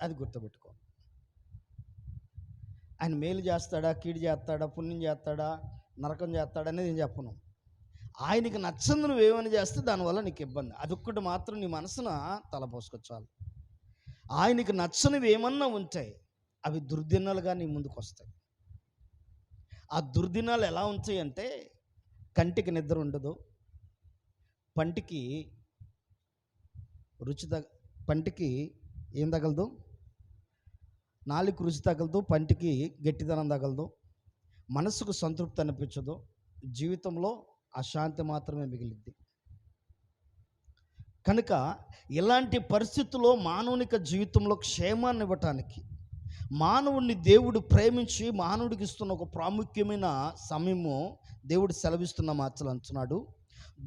అది గుర్తుపెట్టుకో. ఆయన మేలు చేస్తాడా, కీడు చేస్తాడా, పుణ్యం చేస్తాడా, నరకం చేస్తాడా అనేది నేను చెప్పను. ఆయనకి నచ్చంది నువ్వేమని చేస్తే దానివల్ల నీకు ఇబ్బంది. అదొక్కటి మాత్రం నీ మనసున తలపోసుకొచ్చాలి. ఆయనకి నచ్చనివి ఏమన్నా ఉంటాయి, అవి దుర్దినాలుగా నీ ముందుకు వస్తాయి. ఆ దుర్దినాలు ఎలా ఉంటాయి అంటే, కంటికి నిద్ర ఉండదు, పంటికి రుచి పంటికి ఏం తగలదు, నాలుగు రుచి తగలదు, పంటికి గట్టిదనం తగలదు, మనసుకు సంతృప్తి అనిపించదు, జీవితంలో అశాంతి మాత్రమే మిగిలిద్ది. కనుక ఇలాంటి పరిస్థితుల్లో మానవునిక జీవితంలో క్షేమాన్ని ఇవ్వటానికి మానవుడిని దేవుడు ప్రేమించి మానవుడికి ఇస్తున్న ఒక ప్రాముఖ్యమైన సమయము దేవుడు సెలవిస్తున్న మాటలు అంటున్నాడు.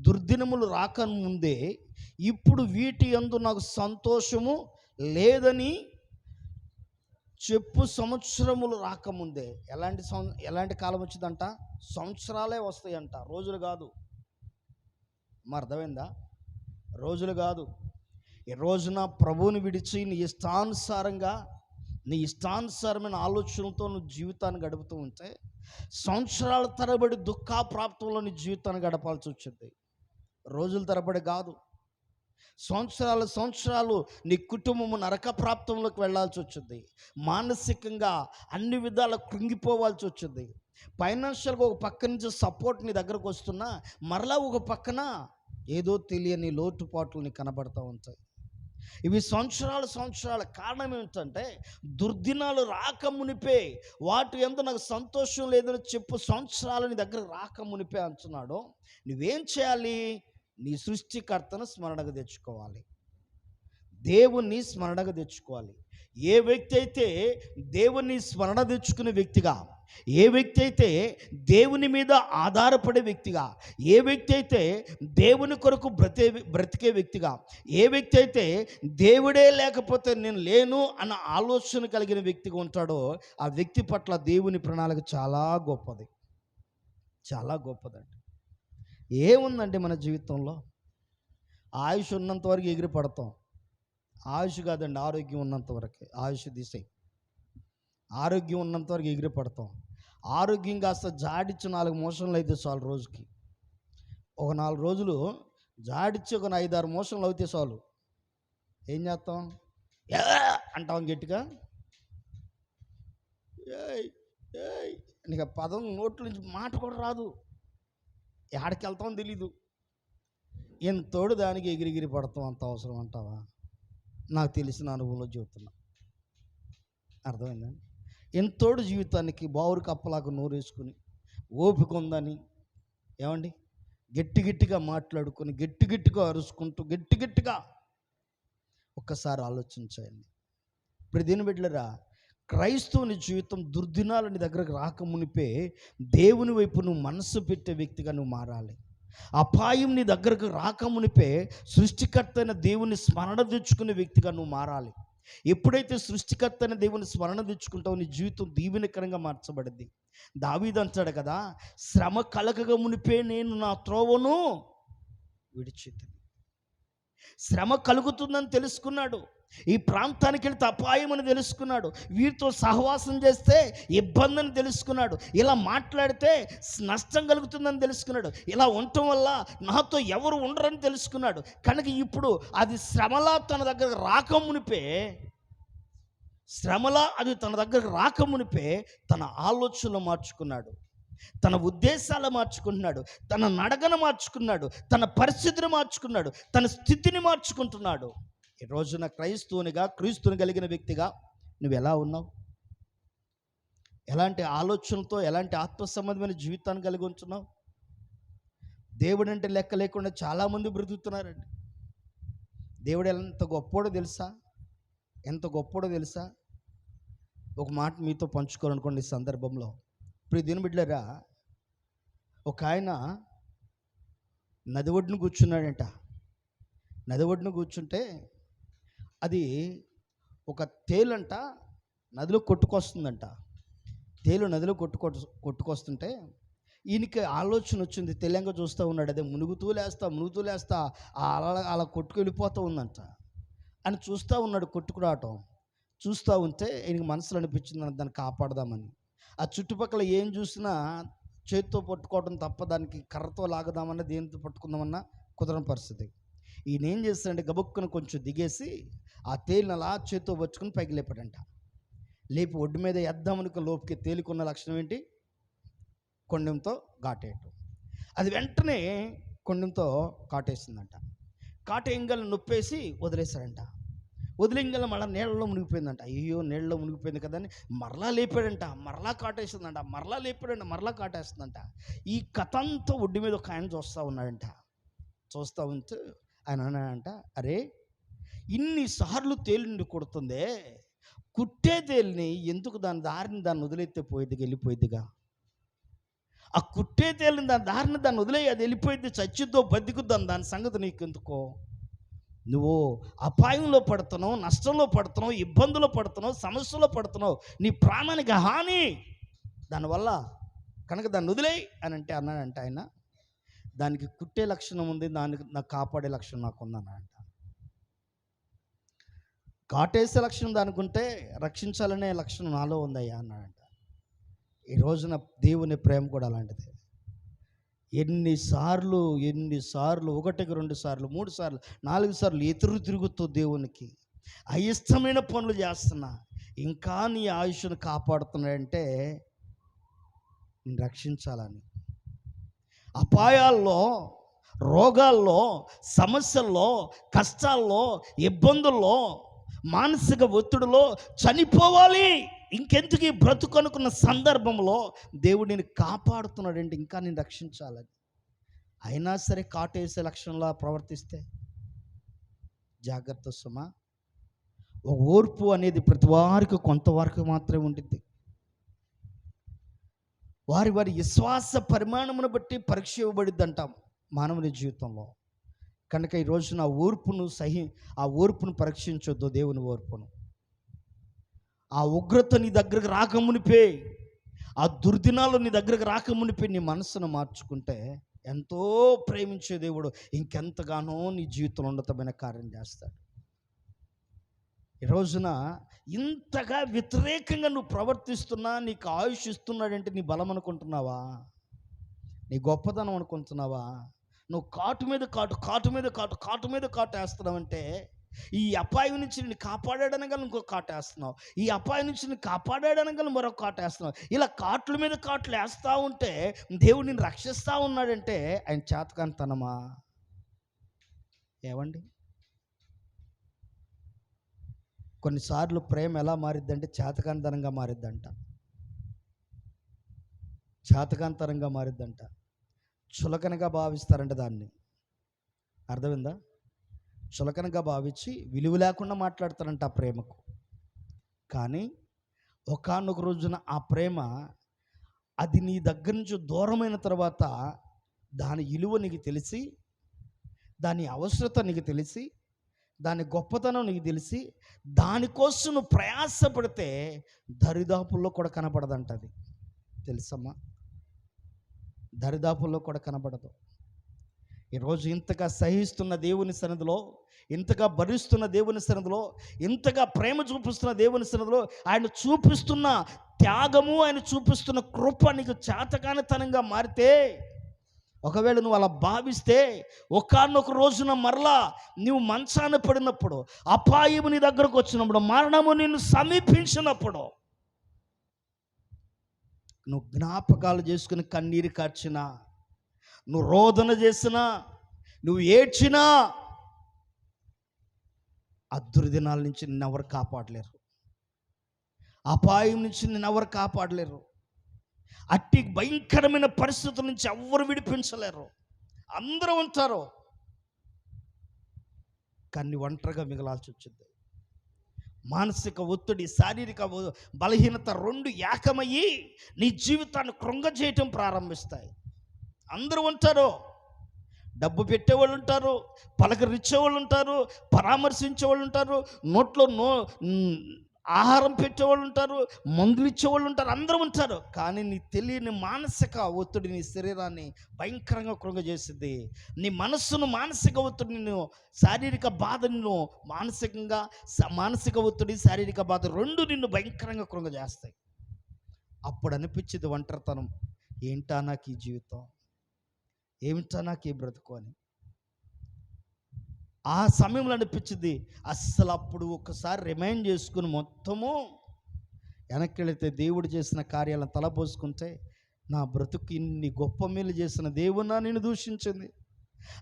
దుర్దినములు రాకముందే ఇప్పుడు వీటి యందు నాకు సంతోషము లేదని చెప్పు. సంవత్సరములు రాకముందే ఎలాంటి కాలం వచ్చిందంట? సంవత్సరాలే వస్తాయంట, రోజులు కాదు. మా అర్థమైందా? రోజులు కాదు. ఈ రోజున ప్రభువుని విడిచి నీ ఇష్టానుసారమైన ఆలోచనలతో నువ్వు జీవితాన్ని గడుపుతూ ఉంటే సంవత్సరాల తరబడి దుఃఖాప్రాప్తంలో నీ జీవితాన్ని గడపాల్సి వచ్చింది. రోజుల తరబడి కాదు, సంవత్సరాలు నీ కుటుంబము నరక ప్రాప్తంలోకి వెళ్ళాల్సి వచ్చింది. మానసికంగా అన్ని విధాల కృంగిపోవాల్సి వచ్చింది. ఫైనాన్షియల్గా ఒక పక్క నుంచి సపోర్ట్ నీ దగ్గరకు వస్తున్నా మరలా ఒక పక్కన ఏదో తెలియని లోటుపాట్లు నీకు కనబడుతూ ఉంటాయి. ఇవి సంవత్సరాల కారణం ఏమిటంటే, దుర్దినాలు రాకమునిపే వాటి యందు నాకు సంతోషం లేదని చెప్పు. సంవత్సరాలు నీ దగ్గర రాకమునిపే అంటున్నాడు. నువ్వేం చేయాలి? నీ సృష్టికర్తను స్మరణకు తెచ్చుకోవాలి, దేవుణ్ణి స్మరణకు తెచ్చుకోవాలి. ఏ వ్యక్తి అయితే దేవుణ్ణి స్మరణ తెచ్చుకునే వ్యక్తిగా, ఏ వ్యక్తి అయితే దేవుని మీద ఆధారపడే వ్యక్తిగా, ఏ వ్యక్తి అయితే దేవుని కొరకు బ్రతికే వ్యక్తిగా, ఏ వ్యక్తి అయితే దేవుడే లేకపోతే నేను లేను అన్న ఆలోచన కలిగిన వ్యక్తిగా ఉంటాడో ఆ వ్యక్తి పట్ల దేవుని ప్రణాళిక చాలా గొప్పది, చాలా గొప్పదండి. ఏముందండి మన జీవితంలో? ఆయుష్ ఉన్నంత వరకు ఎగిరి పడతాం. ఆయుష్ కాదండి, ఆరోగ్యం ఉన్నంత వరకే. ఆయుష్ తీసేయి. ఆరోగ్యం ఉన్నంత వరకు ఎగిరి పడతాం. ఆరోగ్యం కాస్త జాడిచ్చి 4 మోషన్లు అయితే చాలు. రోజుకి ఒక 4 రోజులు జాడిచ్చి ఒక 5-6 మోషన్లు అయితే చాలు. ఏం చేస్తాం? అంటాం గట్టిగా. నీకు పదం నోట్ల నుంచి మాట కూడా రాదు, ఎక్కడికి వెళ్తామో తెలీదు. ఎంతోడు దానికి ఎగిరిగిరి పడతాం. అంత అవసరం అంటావా? నాకు తెలిసిన అనుభవంలో చెబుతున్నా. అర్థమైందండి? ఎంతోడు జీవితానికి బావురు కప్పలాగా నోరేసుకుని ఓపిక ఉందని ఏమండి గట్టిగా మాట్లాడుకొని గట్టిగా అరుచుకుంటూ గట్టిగా ఒక్కసారి ఆలోచించండి. ఇప్పుడు దీని బిడ్డలారా, క్రైస్తవుని జీవితం దుర్దినాలని దగ్గరకు రాకమునిపే దేవుని వైపు నువ్వు మనసు పెట్టే వ్యక్తిగా నువ్వు మారాలి. అపాయం నీ దగ్గరకు రాకమునిపే సృష్టికర్త అయిన దేవుని స్మరణ తెచ్చుకునే వ్యక్తిగా నువ్వు మారాలి. ఎప్పుడైతే సృష్టికర్త అయిన దేవుని స్మరణ తెచ్చుకుంటావు, నీ జీవితం దీవెనకరంగా మార్చబడింది. దావీదు అంటాడు కదా, శ్రమ కలగక మునిపే నేను నా త్రోవను విడిచితిని. శ్రమ కలుగుతుందని తెలుసుకున్నాడు. ఈ ప్రాంతానికి వెళ్తే అపాయం అని తెలుసుకున్నాడు. వీరితో సహవాసం చేస్తే ఇబ్బంది అని తెలుసుకున్నాడు. ఇలా మాట్లాడితే నష్టం కలుగుతుందని తెలుసుకున్నాడు. ఇలా ఉండటం వల్ల నాతో ఎవరు ఉండరని తెలుసుకున్నాడు. కనుక ఇప్పుడు అది శ్రమలా తన దగ్గరకు రాకమునిపే తన ఆలోచనలు మార్చుకున్నాడు, తన ఉద్దేశాలు మార్చుకుంటున్నాడు, తన నడకను మార్చుకున్నాడు, తన పరిస్థితిని మార్చుకున్నాడు, తన స్థితిని మార్చుకుంటున్నాడు. ఈ రోజున క్రీస్తుని కలిగిన వ్యక్తిగా నువ్వు ఎలా ఉన్నావు? ఎలాంటి ఆలోచనలతో, ఎలాంటి ఆత్మ సంబంధమైన జీవితాన్ని కలిగి ఉంటున్నావు? దేవుడు అంటే లెక్క లేకుండా చాలామంది బ్రతుకుతున్నారండి. దేవుడు ఎంత గొప్పోడో తెలుసా? ఒక మాట మీతో పంచుకోవాలనుకోండి ఈ సందర్భంలో. ఇప్పుడు దీని బిడ్డలారా, ఒక ఆయన నది ఒడ్డున కూర్చున్నాడంట. నది ఒడ్డున కూర్చుంటే అది ఒక తేలంట నదిలో కొట్టుకొస్తుందంట. తేలు నదిలో కొట్టుకొస్తుంటే ఈయనకి ఆలోచన వచ్చింది. తెలంగా చూస్తూ ఉన్నాడు. అదే మునుగుతూ లేస్తా అలా కొట్టుకు వెళ్ళిపోతూ ఉందంట అని చూస్తూ ఉన్నాడు. కొట్టుకురావటం చూస్తూ ఉంటే ఈయనకి మనసులో అనిపించింది దాన్ని కాపాడదామని. ఆ చుట్టుపక్కల ఏం చూసినా చేత్తో పట్టుకోవడం తప్ప దానికి కర్రతో లాగదామన్నా దేనితో పట్టుకుందామన్నా కుదరని పరిస్థితి. ఈయన ఏం చేస్తాడంటే గబుక్కున కొంచెం దిగేసి ఆ తేలిని అలా చేత్తో పట్టుకుని పైకి లేపాడంట. లేపి ఒడ్డు మీద వేద్దామనుకు లోపుకి తేలికున్న లక్షణం ఏంటి? కొండెంతో ఘాటేయటం. అది వెంటనే కొండెంతో కాటేసిందంట. కాటేయంగానే నొప్పేసి వదిలేశాడంట. వదిలేయంగానే మళ్ళీ నీళ్ళలో మునిగిపోయిందంట. అయ్యో నీళ్ళలో మునిగిపోయింది కదా అని మరలా లేపాడంట. మరలా కాటేసిందంట. మరలా లేపాడంట. మరలా కాటేస్తుందంట. ఈ కథ అంతా ఒడ్డు మీద ఒక ఆయన చూస్తూ ఉన్నాడంట. చూస్తూ ఉంటే ఆయన అన్నాడంట, అరే ఇన్నిసార్లు తేలిని కొడుతుందే, కుట్టే తేలిని ఎందుకు దాని దారిని దాన్ని వదిలేస్తే పోయిద్దిగా, వెళ్ళిపోయిద్దిగా. ఆ కుట్టే తేలిని దాన్ని వదిలే, అది వెళ్ళిపోయింది, చచ్చిద్దో బతికుద్దాం, దాని సంగతి నీకు ఎందుకో. నువ్వు అపాయంలో పడుతున్నావు, నష్టంలో పడుతున్నావు, ఇబ్బందులు పడుతున్నావు, సమస్యలో పడుతున్నావు, నీ ప్రాణానికి హాని దానివల్ల కనుక దాన్ని వదిలేయి అని అంటే అన్నాడంట ఆయన. దానికి కుట్టే లక్షణం ఉంది, దానికి నాకు కాపాడే లక్షణం నాకు ఉందన్నాడంట. కాటేసే లక్షణం దానికి ఉంటే రక్షించాలనే లక్షణం నాలో ఉందయ్యా అన్నాడంట. ఈ రోజున దేవుని ప్రేమ కూడా అలాంటిది. ఎన్నిసార్లు 1, 2 సార్లు, 3 సార్లు, 4 సార్లు ఎదురు తిరుగుతూ దేవునికి అయిష్టమైన పనులు చేస్తున్నా ఇంకా నీ ఆయుష్ను కాపాడుతున్నాడంటే నేను రక్షించాలని. అపాయాల్లో, రోగాల్లో, సమస్యల్లో, కష్టాల్లో, ఇబ్బందుల్లో, మానసిక ఒత్తిడిలో చనిపోవాలి ఇంకెందుకు ఈ బ్రతుకు అనుకున్న సందర్భంలో దేవుడు నేను కాపాడుతున్నాడంటే ఇంకా నేను రక్షించాలని. అయినా సరే కాటేసే లక్షణంలా ప్రవర్తిస్తే జాగ్రత్త సుమా. ఒక ఓర్పు అనేది ప్రతి వారికి కొంతవరకు మాత్రమే ఉంటుంది. వారి విశ్వాస పరిమాణమును బట్టి పరీక్ష ఇవ్వబడిద్ది అంటాం మానవుని జీవితంలో. కనుక ఈ రోజున ఆ ఓర్పును పరీక్షించొద్దు, దేవుని ఓర్పును. ఆ ఉగ్రత నీ దగ్గరకు రాకమునిపే, ఆ దుర్దినాలు నీ దగ్గరకు రాకమునిపే నీ మనసును మార్చుకుంటే ఎంతో ప్రేమించే దేవుడు ఇంకెంతగానో నీ జీవితంలో ఉన్నతమైన కార్యం చేస్తాడు. ఈ రోజున ఇంతగా వ్యతిరేకంగా నువ్వు ప్రవర్తిస్తున్నా, నీకు ఆయుష్ ఇస్తున్నాడంటే నీ బలం అనుకుంటున్నావా? నీ గొప్పతనం అనుకుంటున్నావా? నువ్వు కాటు మీద కాటు వేస్తున్నావంటే ఈ అపాయం నుంచి నేను కాపాడాడనగా ఇంకొక కాటు వేస్తున్నావు, ఈ అపాయం నుంచి నేను కాపాడాడనగా మరొక కాటు వేస్తున్నావు. ఇలా కాట్ల మీద కాట్లు వేస్తూ ఉంటే దేవుడు నిన్ను రక్షిస్తూ ఉన్నాడంటే ఆయన చేతకానితనమా? ఏవండి, కొన్నిసార్లు ప్రేమ ఎలా మారిద్దంటే చేతకానితనంగా మారిద్దంట. చేతకానితనంగా మారిద్దంట. చులకనగా భావిస్తారంట దాన్ని. అర్థమైందా? చులకనగా భావించి విలువ లేకుండా మాట్లాడతారంట ఆ ప్రేమకు. కానీ ఒకానొక రోజున ఆ ప్రేమ అది నీ దగ్గర నుంచి దూరమైన తర్వాత దాని విలువ నీకు తెలిసి, దాని అవసరత నీకు తెలిసి, దాని గొప్పతనం నీకు తెలిసి, దానికోసం నువ్వు ప్రయాసపడితే దరిదాపుల్లో కూడా కనపడదంట. అది తెలుసమ్మా, దరిదాపుల్లో కూడా కనబడదు. ఈరోజు ఇంతగా సహిస్తున్న దేవుని సన్నిధిలో, ఇంతగా భరిస్తున్న దేవుని సన్నిధిలో, ఇంతగా ప్రేమ చూపిస్తున్న దేవుని సన్నిధిలో ఆయన చూపిస్తున్న త్యాగము, ఆయన చూపిస్తున్న కృప నీకు చేతకానితనంగా మారితే, ఒకవేళ నువ్వు అలా భావిస్తే ఒకానొక రోజున మరలా నువ్వు మంచాన పడినప్పుడు, అపాయము నీ దగ్గరకు వచ్చినప్పుడు, మరణము నిన్ను సమీపించినప్పుడు, నువ్వు జ్ఞాపకాలు చేసుకుని కన్నీరు కార్చినా, నువ్వు రోదన చేసినా, నువ్వు ఏడ్చినా, ఆ దుర్దినాల నుంచి నిన్నెవరు కాపాడలేరు. అపాయం నుంచి నిన్నెవరు కాపాడలేరు. అట్టి భయంకరమైన పరిస్థితుల నుంచి ఎవ్వరు విడిపించలేరు. అందరూ ఉంటారు, కానీ ఒంటరిగా మిగలాల్సి వచ్చింది. మానసిక ఒత్తిడి, శారీరక బలహీనత రెండు ఏకమయ్యి నీ జీవితాన్ని కృంగజేయటం ప్రారంభిస్తాయి. అందరూ ఉంటారు, డబ్బు పెట్టేవాళ్ళు ఉంటారు, పలకరించేవాళ్ళు ఉంటారు, పరామర్శించేవాళ్ళు ఉంటారు, నోట్లో ఆహారం పెట్టేవాళ్ళు ఉంటారు, మందులు ఇచ్చేవాళ్ళు ఉంటారు, అందరూ ఉంటారు. కానీ నీ తెలియని మానసిక ఒత్తిడి నీ శరీరాన్ని భయంకరంగా కృంగజేస్తుంది. నీ మనస్సును మానసిక ఒత్తిడి నిన్ను, శారీరక బాధ నిన్ను మానసికంగా, మానసిక ఒత్తిడి శారీరక బాధ రెండు నిన్ను భయంకరంగా కృంగజేస్తాయి. అప్పుడు అనిపించింది ఒంటరితనం, ఏంటా నాకు ఈ జీవితం, ఏమిటా నాకు ఈ బ్రతుకు అని. ఆ సమయంలో అనిపించింది. అస్సలు అప్పుడు ఒకసారి రిమైండ్ చేసుకుని మొత్తము వెనక్కి వెళితే దేవుడు చేసిన కార్యాలను తలపోసుకుంటే, నా బ్రతుకు ఇన్ని గొప్ప మేలు చేసిన దేవున్నా నేను దూషించింది,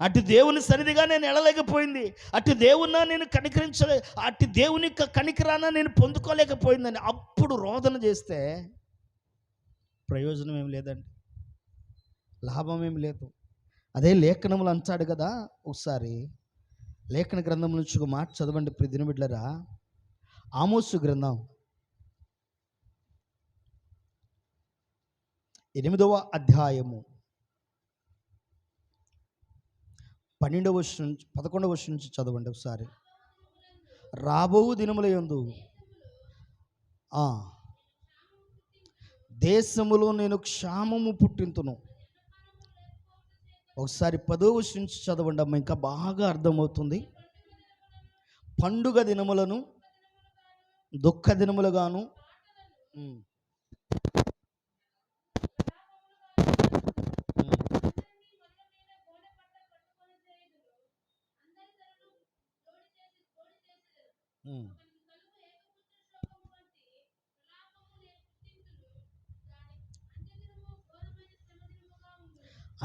అటు దేవుని సన్నిధిగా నేను ఎడలేకపోయింది, అటు దేవున్నా నేను అటు దేవుని యొక్క కనికరాన నేను పొందుకోలేకపోయిందని అప్పుడు రోదన చేస్తే ప్రయోజనం ఏం లేదండి, లాభం ఏం లేదు. అదే లేఖనములు అంటాడు కదా, ఒకసారి లేఖన గ్రంథం నుంచి ఒక మాట చదవండి ప్రియ దినబిడ్డలారా. ఆమోసు గ్రంథం 8వ అధ్యాయము 12వ వచనం 11వ వచనం నుంచి చదవండి ఒకసారి. రాబో దినముల యందు దేశములో నేను క్షామము పుట్టింతును. ఒకసారి 10వ వచనం నుంచి చదవండి అమ్మ, ఇంకా బాగా అర్థమవుతుంది. పండుగ దినములను దుఃఖ దినములుగాను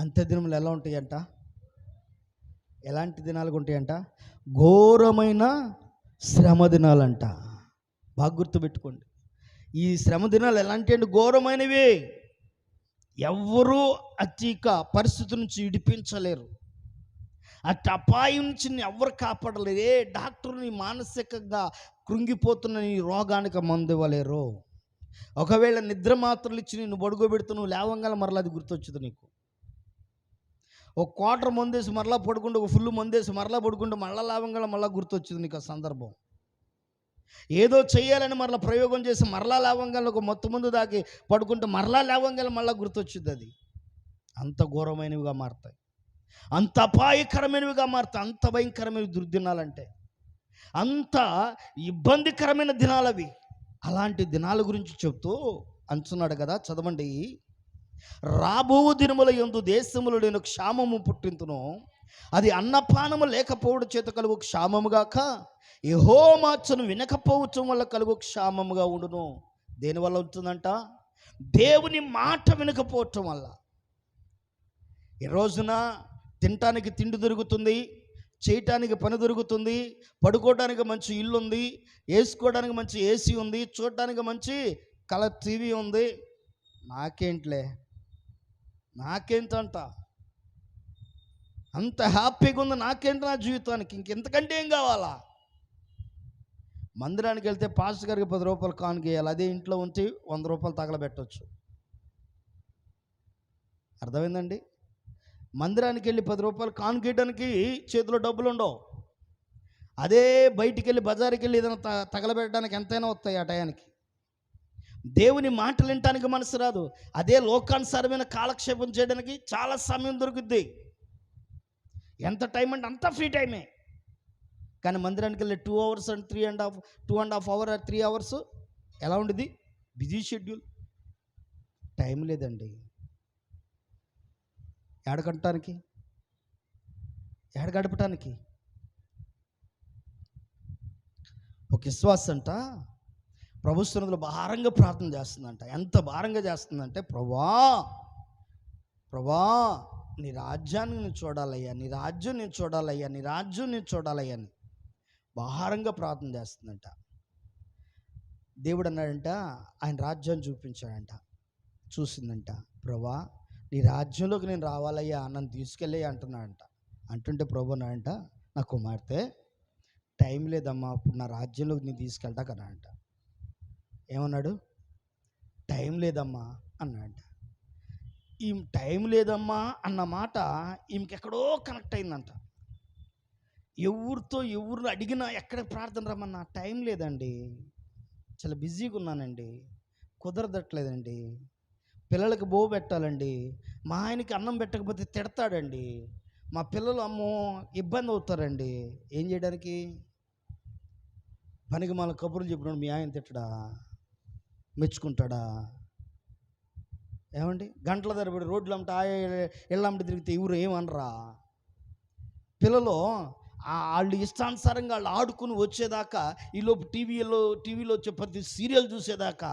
అంత్య దినములు ఎలా ఉంటాయంట, ఎలాంటి దినాలుగా ఉంటాయంట, ఘోరమైన శ్రమ దినాలంట. బాగా గుర్తుపెట్టుకోండి, ఈ శ్రమ దినాలు ఎలాంటి అంటే ఘోరమైనవి. ఎవ్వరూ అతిక పరిస్థితి నుంచి విడిపించలేరు, అటు అపాయం నుంచి ఎవరు కాపాడలేరు. ఏ డాక్టర్ని మానసికంగా కృంగిపోతున్న నీ రోగానికి మందు ఇవ్వలేరు. ఒకవేళ నిద్ర మాత్రలు ఇచ్చి నిన్ను పడుకోబెడుతూ నువ్వు లేవంగాల మరలా అది గుర్తొచ్చుతుంది నీకు. ఒక క్వార్టర్ మందేసి మరలా పడుకుంటూ, ఒక ఫుల్ మందేసి మరలా పడుకుంటూ మళ్ళా లేవంగాల మళ్ళీ గుర్తొచ్చింది నీకు ఆ సందర్భం. ఏదో చెయ్యాలని మరలా ప్రయోగం చేసి మరలా లేవంగాల ఒక మొత్తం ముందు దాకి పడుకుంటూ మరలా లేవంగాల మళ్ళీ గుర్తొచ్చింది. అది అంత ఘోరమైనవిగా మారుతాయి, అంత అపాయకరమైనవిగా మారుతాయి, అంత భయంకరమైన దుర్దినాలంటే అంత ఇబ్బందికరమైన దినాలవి. అలాంటి దినాల గురించి చెప్తూ అంటున్నాడు కదా, చదవండి. రాబో దినముల యందు దేశములో నేను క్షామము పుట్టింతును, అది అన్నపానము లేకపోవడం చేత కలుగు క్షామముగాక యెహోవా మాటను వినకపోవటం వల్ల కలుగు క్షామముగా ఉండును. దేనివల్ల ఉంటుందంట, దేవుని మాట వినకపోవటం వల్ల. ఈ రోజున తినటానికి తిండి దొరుకుతుంది, చేయటానికి పని దొరుకుతుంది, పడుకోవడానికి మంచి ఇల్లు ఉంది, వేసుకోవడానికి మంచి ఏసీ ఉంది, చూడటానికి మంచి కలర్ టీవీ ఉంది. నాకేంట్లే, నాకేంటంట, అంత హ్యాపీగా ఉంది, నాకేంటి నా జీవితానికి, ఇంకెంతకంటే ఏం కావాలా? మందిరానికి వెళ్తే పాస్టర్ గారికి 10 రూపాయలు కానుకేయాలి, అదే ఇంట్లో ఉంచి 100 రూపాయలు తగలబెట్టవచ్చు. అర్థమైందండి? మందిరానికి వెళ్ళి 10 రూపాయలు కానుకేయడానికి చేతిలో డబ్బులు ఉండవు. అదే బయటికి వెళ్ళి బజారుకి వెళ్ళి ఏదైనా తగలబెట్టడానికి ఎంతైనా వస్తాయి ఆ టయానికి. దేవుని మాటలు వినటానికి మనసు రాదు. అదే లోకానుసారమైన కాలక్షేపం చేయడానికి చాలా సమయం దొరుకుద్ది. ఎంత టైం అంటే అంత ఫ్రీ టైమే. కానీ మందిరానికి వెళ్ళి 2 hours అండ్ 2.5 hours 3 hours ఎలా ఉండేది, బిజీ షెడ్యూల్, టైం లేదండి. ఏడగంటానికి, ఏడ గడపటానికి. ఒక విశ్వాసం అంట ప్రభు సన్నిధిలో భారంగా ప్రార్థన చేస్తుందంట. ఎంత భారంగా చేస్తుందంటే, ప్రభా నీ రాజ్యాన్ని నేను చూడాలయ్యా, నీ రాజ్యం నేను చూడాలయ్యా, నీ రాజ్యం నేను చూడాలయ్యా అని భారంగా ప్రార్థన చేస్తుందంట. దేవుడు అన్నాడంట, ఆయన రాజ్యాన్ని చూపించాడంట. చూసిందంట, ప్రభా నీ రాజ్యంలోకి నేను రావాలయ్యా, నన్ను తీసుకెళ్ళయ్యా అంటున్నాడంట. అంటుంటే ప్రభు అన్నాడంట, నా కుమార్తె టైం లేదమ్మా, అప్పుడు నా రాజ్యంలోకి నేను తీసుకెళ్తా కదా అంట. ఏమన్నాడు, టైం లేదమ్మా అన్నాడంట. ఈ టైం లేదమ్మా అన్న మాట ఈమెకెక్కడో కనెక్ట్ అయిందంట. ఎవరిని అడిగినా ఎక్కడ ప్రార్థన రమ్మన్నా టైం లేదండి, చాలా బిజీగా ఉన్నానండి, కుదరదట్లేదండి. పిల్లలకి బోవు పెట్టాలండి, మా ఆయనకి అన్నం పెట్టకపోతే తిడతాడండి, మా పిల్లలు అమ్మో ఇబ్బంది అవుతారండి. ఏం చేయడానికి? పనికి మన కబుర్లు చెప్పినాడు మీ ఆయన తిట్టడా, మెచ్చుకుంటాడా? ఏమండి, గంటల తరబడి రోడ్లు అమ్మట ఇళ్ళమ్మట తిరిగితే ఎవరు ఏమనరా? పిల్లలు వాళ్ళు ఇష్టానుసారంగా వాళ్ళు ఆడుకుని వచ్చేదాకా, ఈలోపు టీవీలో వచ్చే ప్రతి సీరియల్ చూసేదాకా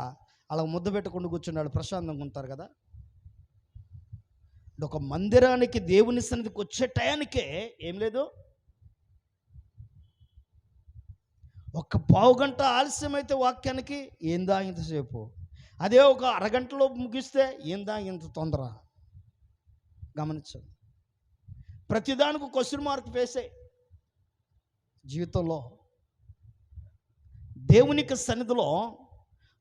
అలా ముద్ద పెట్టకుండా కూర్చుని వాళ్ళు ప్రశాంతంగా ఉంటారు కదా. ఒక మందిరానికి దేవుని సన్నిధికి వచ్చే టయానికే ఏం లేదు, ఒక పావు గంట ఆలస్యమైతే వాక్యానికి ఏందా ఇంతసేపు, అదే ఒక అరగంటలో ముగిస్తే ఏందా ఇంత తొందర. గమనించండి, ప్రతిదానికి క్వశ్చన్ మార్క్ వేసే జీవితంలో దేవునికి సన్నిధిలో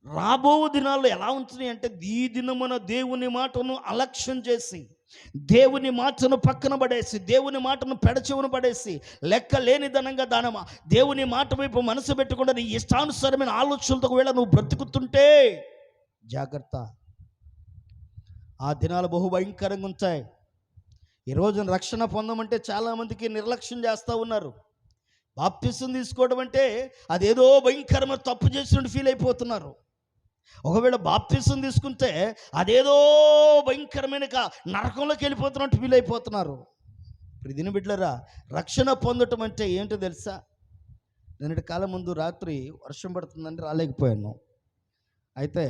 రాబో దినాల్లో ఎలా ఉంటుంది అంటే, ఈ దినమున దేవుని మాటను అలక్ష్యం చేసి, దేవుని మాటను పక్కన పడేసి, దేవుని మాటను పెడచెవును పడేసి, లెక్క లేనిదనంగా దేవుని మాట వైపు మనసు పెట్టకుండా నీ ఇష్టానుసారమైన ఆలోచనలతో ఒకవేళ నువ్వు బ్రతుకుతుంటే జాగ్రత్త, ఆ దినాలు బహుభయంకరంగా ఉంటాయి. ఈరోజు రక్షణ పొందమంటే చాలామందికి నిర్లక్ష్యం చేస్తూ ఉన్నారు. బాప్తిసం తీసుకోవడం అంటే అదేదో భయంకరమైన తప్పు చేసినట్టు ఫీల్ అయిపోతున్నారు. ఒకవేళ బాప్తిసం తీసుకుంటే అదేదో భయంకరమైన నరకంలోకి వెళ్ళిపోతున్నట్టు ఫీల్ అయిపోతున్నారు. ఇప్పుడు దీని బిడ్డలారా, రక్షణ పొందటం అంటే ఏంటో తెలుసా? నిన్నటి కాలం ముందు రాత్రి వర్షం పడుతుందని రాలేకపోయాను. అయితే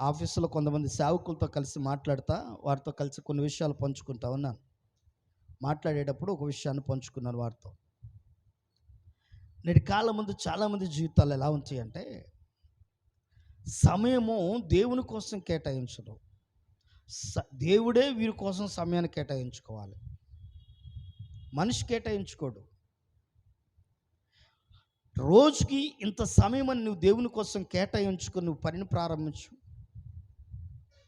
ఆఫీసులో కొంతమంది సేవకులతో కలిసి మాట్లాడుతా, వారితో కలిసి కొన్ని విషయాలు పంచుకుంటా ఉన్నాను. మాట్లాడేటప్పుడు ఒక విషయాన్ని పంచుకున్నాను వారితో. నేటి కాలం ముందు చాలామంది జీవితాలు ఎలా ఉంటాయంటే, సమయము దేవుని కోసం కేటాయించడం, దేవుడే వీరి కోసం సమయాన్ని కేటాయించుకోవాలి, మనిషి కేటాయించుకోడు. రోజుకి ఇంత సమయం అని నువ్వు దేవుని కోసం కేటాయించుకొని నువ్వు పనిని ప్రారంభించు,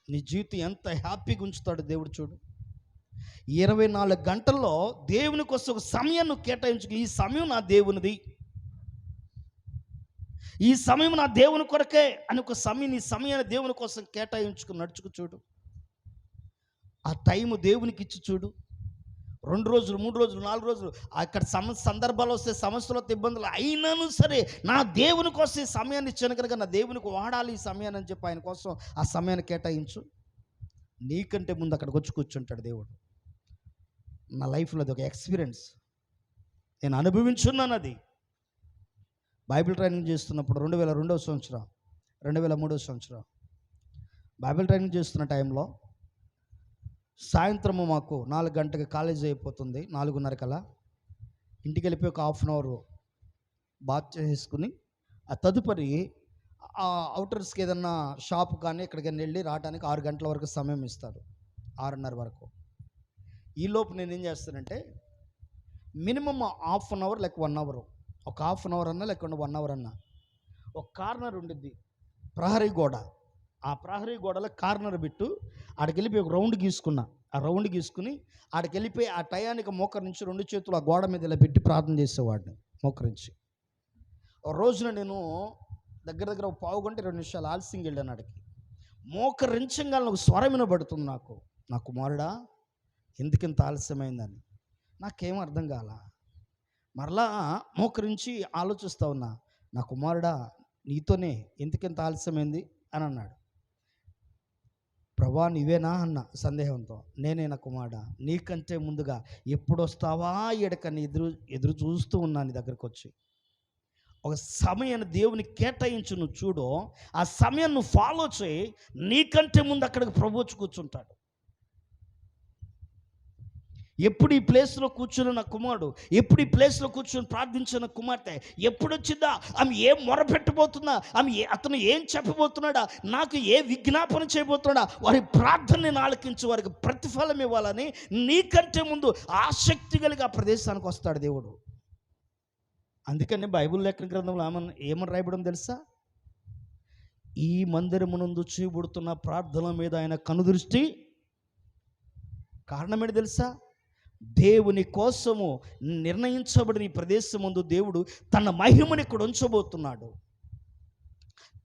నీ జీవితం ఎంత హ్యాపీగా ఉంచుతాడు దేవుడు. చూడు, 24 గంటల్లో దేవుని కోసం ఒక సమయం నువ్వు కేటాయించుకో. ఈ సమయం నా దేవునిది, ఈ సమయం నా దేవుని కొరకే అని ఒక సమయం, నీ సమయాన్ని దేవుని కోసం కేటాయించుకుని నడుచుకు చూడు. ఆ టైము దేవునికి ఇచ్చి చూడు. 2 రోజులు, 3 రోజులు, 4 రోజులు అక్కడ సందర్భాలు వస్తే, సమస్యలు వస్తే, ఇబ్బందులు అయినాను సరే, నా దేవుని కోసం ఈ సమయాన్ని ఇచ్చాను కనుక నా దేవునికి వాడాలి ఈ సమయాన్ని అని చెప్పి ఆయన కోసం ఆ సమయాన్ని కేటాయించు. నీకంటే ముందు అక్కడికి వచ్చి కూర్చుంటాడు దేవుడు. నా లైఫ్లో అది ఒక ఎక్స్పీరియన్స్, నేను అనుభవించున్నాను. అది బైబిల్ ట్రైనింగ్ చేస్తున్నప్పుడు 2002వ సంవత్సరం, 2003వ సంవత్సరం బైబిల్ ట్రైనింగ్ చేస్తున్న టైంలో సాయంత్రము మాకు 4 గంటలకు కాలేజీ అయిపోతుంది. 4:30 కల్లా ఇంటికి వెళ్ళిపోయి ఒక హాఫ్ అన్ అవర్ బాత్ చేసుకుని, ఆ తదుపరి అవుటర్స్కి ఏదన్నా షాప్ కానీ ఎక్కడికైనా వెళ్ళి రావడానికి 6 గంటల వరకు సమయం ఇస్తారు, 6:30 వరకు. ఈలోపు నేను ఏం చేస్తానంటే, మినిమం హాఫ్ అన్ అవర్ లేక 1 అవర్, ఒక హాఫ్ అన్ అవర్ అన్నా లేకుండా 1 అవర్ అన్నా, ఒక కార్నర్ ఉండిద్ది ప్రహరీ గోడ, ఆ ప్రహరీ గోడలో కార్నర్ బిట్టు ఆడికి వెళ్ళిపోయి ఒక రౌండ్ గీసుకున్నా. ఆ రౌండ్ గీసుకుని ఆడికి వెళ్ళిపోయి ఆ టయానికి మోకరించి 2 చేతులు ఆ గోడ మీద ఇలా పెట్టి ప్రార్థన చేసేవాడిని మోకరించి. ఒక రోజున నేను దగ్గర ఒక పావు గంట 20 నిమిషాలు ఆలస్యంగా వెళ్ళాను. ఆడికి మోకరించంగా ఒక స్వరం వినబడుతుంది నాకు, నా కుమారుడా ఎందుకింత ఆలస్యమైందని. నాకేం అర్థం కాల. మరలా మోకరించి ఆలోచిస్తూ ఉన్నా, నా కుమారుడా నీతోనే ఎందుకింత ఆలస్యమైంది అని అన్నాడు. ప్రభా నీవేనా అన్న సందేహంతో. నేనే నా కుమారుడా, నీకంటే ముందుగా ఎప్పుడు వస్తావా ఎడకని ఎదురు చూస్తూ ఉన్నాను నీ దగ్గరకు వచ్చి. ఒక సమయాన్ని దేవుని కేటాయించు, నువ్వు చూడు, ఆ సమయం నువ్వు ఫాలో చేయి, నీకంటే ముందు అక్కడికి ప్రభు వచ్చి కూర్చుంటాడు. ఎప్పుడు ఈ ప్లేస్లో కూర్చుని నా కుమారుడు, ఎప్పుడు ఈ ప్లేస్లో కూర్చొని ప్రార్థించిన కుమార్తె ఎప్పుడు వచ్చిందా, ఆమె ఏం మొరపెట్టబోతుందా, అతను ఏం చెప్పబోతున్నాడా, నాకు ఏ విజ్ఞాపన చేయబోతున్నాడా, వారి ప్రార్థనని ఆలకించి వారికి ప్రతిఫలం ఇవ్వాలని నీకంటే ముందు ఆసక్తి కలిగి ఆ ప్రదేశానికి వస్తాడు దేవుడు. అందుకని బైబిల్ లేఖన గ్రంథంలో ఏమని రాయబడం తెలుసా? ఈ మందిరమునందు చేయబడుతున్న ప్రార్థన మీద ఆయన కనుదృష్టి. కారణం ఏంటి తెలుసా? దేవుని కోసము నిర్ణయించబడిన ఈ ప్రదేశం ముందు దేవుడు తన మహిమని ఇక్కడ ఉంచబోతున్నాడు.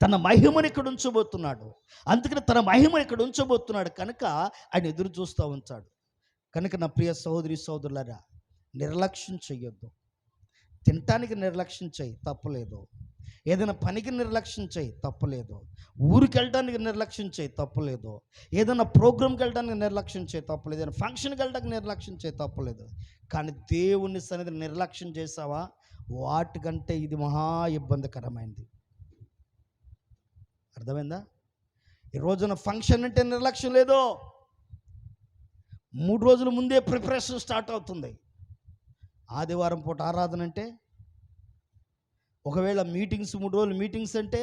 తన మహిమను ఇక్కడ ఉంచబోతున్నాడు. అందుకని తన మహిమను ఇక్కడ ఉంచబోతున్నాడు కనుక ఆయన ఎదురు చూస్తూ ఉంచాడు. కనుక నా ప్రియ సహోదరి సహోదరులారా, నిర్లక్ష్యం చెయ్యొద్దు. తినటానికి నిర్లక్ష్యం చెయ్యి, తప్పులేదు. ఏదైనా పనికి నిర్లక్ష్యం చేయి, తప్పులేదు. ఊరికి వెళ్ళడానికి నిర్లక్ష్యం చేయి, తప్పులేదు. ఏదైనా ప్రోగ్రామ్కి వెళ్ళడానికి నిర్లక్ష్యం చేయి, తప్పులేదు. ఏదైనా ఫంక్షన్కి వెళ్ళడానికి నిర్లక్ష్యం చేయి, తప్పులేదు. కానీ దేవుని సన్నిధిని నిర్లక్ష్యం చేసావా, వాటికంటే ఇది మహా ఇబ్బందికరమైంది. అర్థమైందా? ఈ రోజున ఫంక్షన్ అంటే నిర్లక్ష్యం లేదు. 3 రోజుల ముందే ప్రిపరేషన్ స్టార్ట్ అవుతుంది. ఆదివారం పూట ఆరాధన అంటే, ఒకవేళ మీటింగ్స్ 3 రోజులు మీటింగ్స్ అంటే,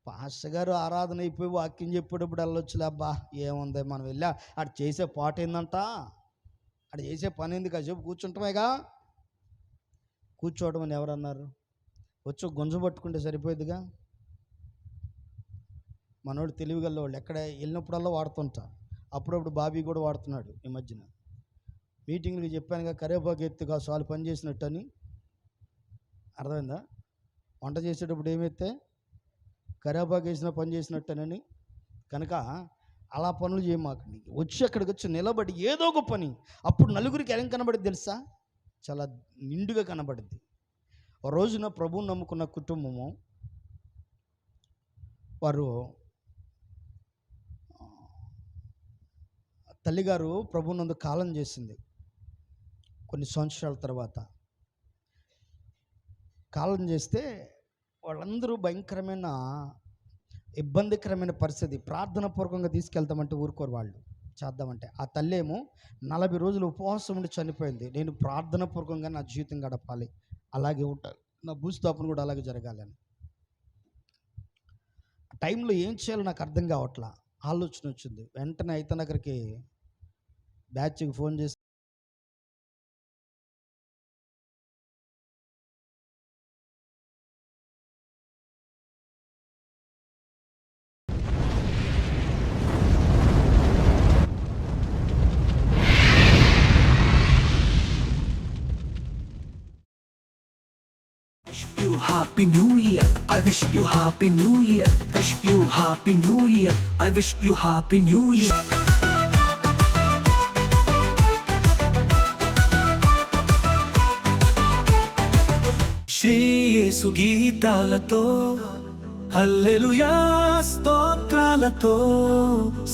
పాస్టర్ గారు ఆరాధన అయిపోయి వాక్యం చెప్పేటప్పుడు వెళ్ళొచ్చులే, అబ్బా ఏముంది మనం వెళ్ళా అటు చేసే పాట ఏందంట, అటు చేసే పని ఏంది, కాసేపు కూర్చుంటామేగా. కూర్చోవడం అని ఎవరన్నారు? వచ్చి గుంజ పట్టుకుంటే సరిపోయేదిగా. మనోడు తెలివిగల వాళ్ళు ఎక్కడ వెళ్ళినప్పుడల్లా వాడుతుంటారు. అప్పుడప్పుడు బాబీ కూడా వాడుతున్నాడు ఈ మధ్యన. మీటింగ్కి చెప్పానుగా, కరివేపాకు ఎత్తుగా చాలు పని చేసినట్టు అని. అర్థమైందా? వంట చేసేటప్పుడు ఏమైతే కరివేపాకు వేసిన పని చేసినట్టనని. కనుక అలా పనులు చేయమాకండి. వచ్చి అక్కడికి వచ్చి నిలబడి ఏదో ఒక పని, అప్పుడు నలుగురికి ఏం కనబడింది తెలుసా? చాలా నిండుగా కనబడింది. ఒక రోజున ప్రభువుని నమ్ముకున్న కుటుంబము వారు, తల్లిగారు ప్రభువునందు కాలం చేసింది. కొన్ని సంవత్సరాల తర్వాత కాలం చేస్తే వాళ్ళందరూ భయంకరమైన ఇబ్బందికరమైన పరిస్థితి. ప్రార్థన పూర్వకంగా తీసుకెళ్తామంటే ఊరుకోరు వాళ్ళు, చేద్దామంటే. ఆ తల్లి ఏమో 40 రోజులు ఉపవాసం ఉండి చనిపోయింది. నేను ప్రార్థన పూర్వకంగా నా జీవితం గడపాలి, అలాగే ఉంటాను, నా భూస్థాపన కూడా అలాగే జరగాలని. ఆ టైంలో ఏం చేయాలో నాకు అర్థం కావట్లా. ఆలోచన వచ్చింది. వెంటనే అయితే దగ్గరికి బ్యాచ్కి ఫోన్ చేసి, Happy New Year, I wish you Happy New Year, wish you Happy New Year, I wish you Happy New Year. Sri Yesu గీతాలతో, హల్లెలూయా స్తోత్రాలతో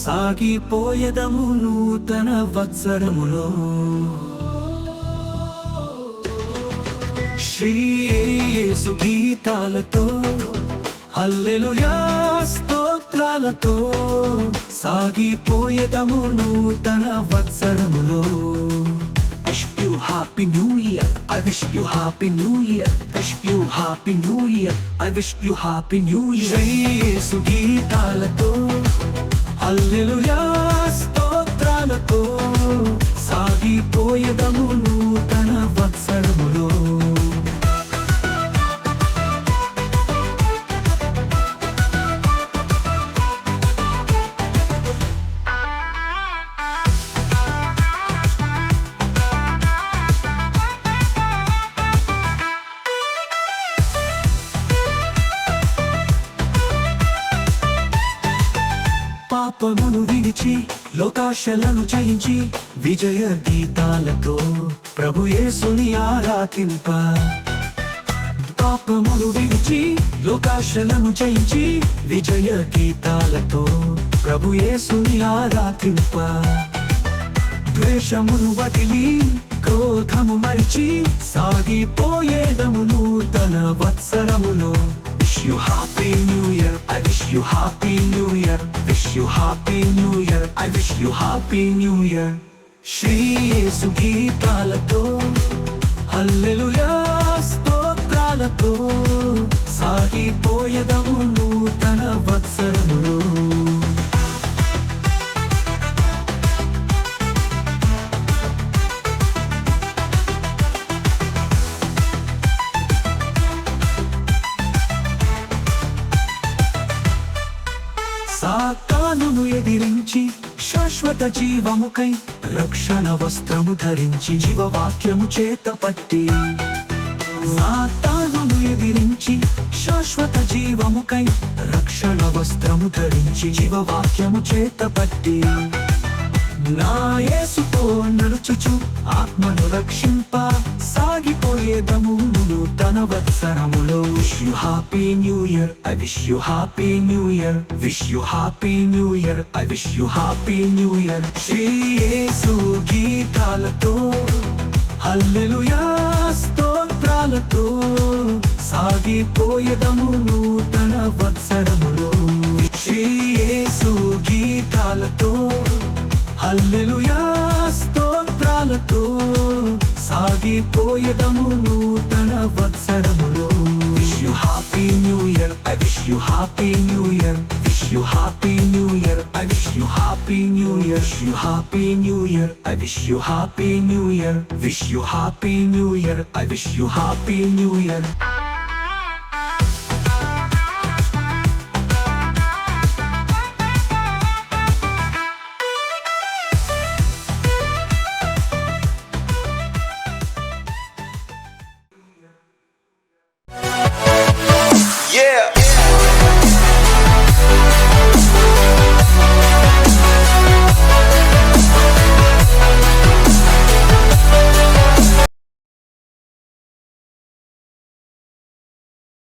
సాగిపోయేదము నూతన వత్సరములో. శ్రీ యేసు గీతాలతో, హల్లెలూయా స్తోత్రాలతో సాగిపోయేదము నూతన వత్సరములో. Wish you Happy New Year, I wish you Happy New Year, wish you Happy New Year, I wish you Happy New Year. Sri Yesu గీతాలతో, హల్లెలూయా స్తోత్రాలతో సాగిపోయేదము నూతన వత్సరములో. పాపమును విడిచి లోకాశలను జయించి విజయ గీతాలతో ప్రభు యేసుని ఆరాధింప. పాపమును విడిచి లోకాశలను జయించి విజయ గీతాలతో ప్రభు యేసుని ఆరాధింప. ద్వేషమును వదిలి క్రోధము మరిచి సాగిపోయేదము నూతన వత్సరములో. Wish you Happy New Year, I wish you Happy New Year, wish you Happy New Year, I wish you Happy New Year. Sri Yesu గీతాలతో, హల్లెలూయా స్తోత్రాలతో సాగిపోయేదము నూతన వత్సరములో. సాతానును ఎదిరించి శాశ్వత జీవముకై రక్షణ వస్త్రము ధరించి జీవవాక్యము చేత పట్టి. సాతానును ఎదిరించి శాశ్వత జీవముకై రక్షణ వస్త్రము ధరించి జీవవాక్యము చేతపట్టి నా యేసుతో నడుచుచు ఆత్మను రక్షింప సాగిపోయేదము నూతన వత్సరములో. Wish you happy new year, I wish you happy new year, wish you happy new year, I wish you happy new year. Sri Yesu గీతాలతో హల్లెలూయా స్తోత్రాలతో సాగిపోయేదము నూతన వత్సరములో. శ్రీ యేసు గీతాలతో హల్లెలూయా స్తోత్రాలతో సాగిపోయేదము నూతన వత్సరములో. Wish you happy new year, I wish you happy new year, wish you happy new year, I wish you happy new year. Wish you happy new year, I wish you happy new year, wish you happy new year, I wish you happy new year.